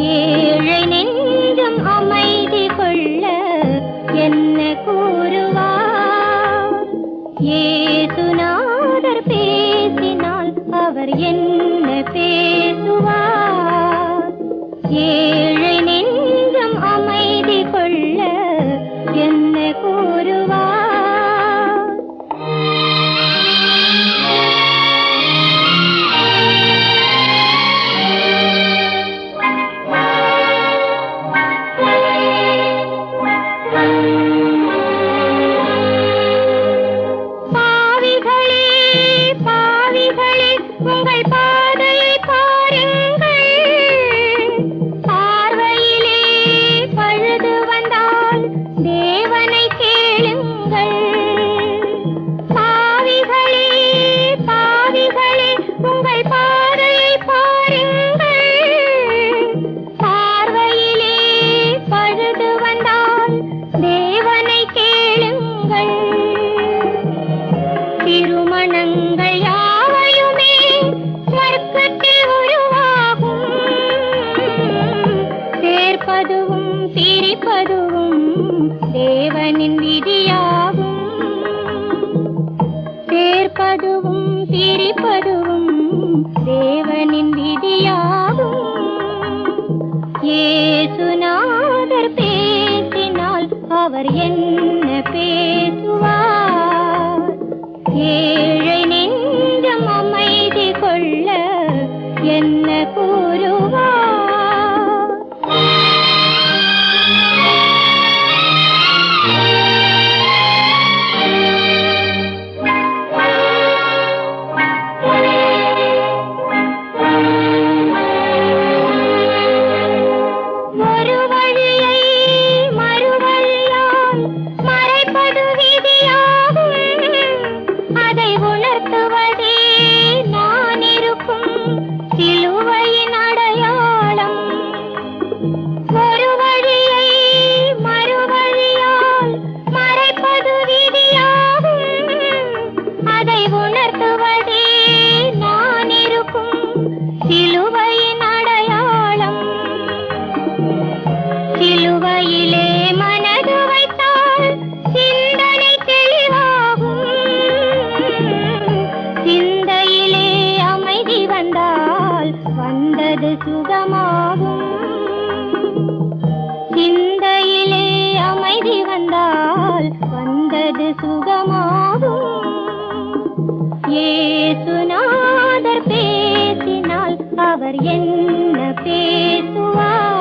ஏழை நெஞ்சம் அமைதி கொள்ள என்ன கூறுவார்? இயேசுநாதர் பேசினால் அவர் என்ன பேசுவார்? ஏழை நெஞ்சம் அமைதி கொள்ள என்ன கூறுவார்? உங்கள் பாதையை பாருங்கள், பார்வையிலே பழுது வந்தால் தேவனை கேளுங்கள். பாவிகளே பாவிகளே உங்கள் பாதையை பாருங்கள், பார்வையிலே பழுது வந்தால் தேவனை கேளுங்கள். திருமணங்கள் யாவையுமே சொர்க்கத்தில் உருவாகும், சேர்ப்பதுவும் பிரிப்பதுவும் தேவனின் விதியாகும். சேர்ப்பதுவும் பிரிப்பதுவும் தேவனின் விதியாகும். இயேசுநாதர் பேசினால் அவர் என்ன பேசுவார்? ஏழை நெஞ்சம் அமைதி கொள்ள என்ன கூறுவார்? ஒரு வழியை மறுவழியால் மறைப்பது விதியாகும், அதை உணர்த்துவதே நான் இருக்கும் சிலுவையின் அடையாளம். ஒரு வழியை மறுவழியால் மறைப்பது விதியாகும், அதை உணர்த்துவதே நான் இருக்கும் சிலுவையின் அடையாளம். சிலுவையிலே மனது வைத்தால் சிந்தனை தெளிவாகும், சிந்தையிலே அமைதி வந்தால் வந்தது சுகமாகும். சிந்தையிலே அமைதி வந்தால் வந்தது சுகமாகும். இயேசுநாதர் பேசினால் அவர் என்ன பேசுவார்?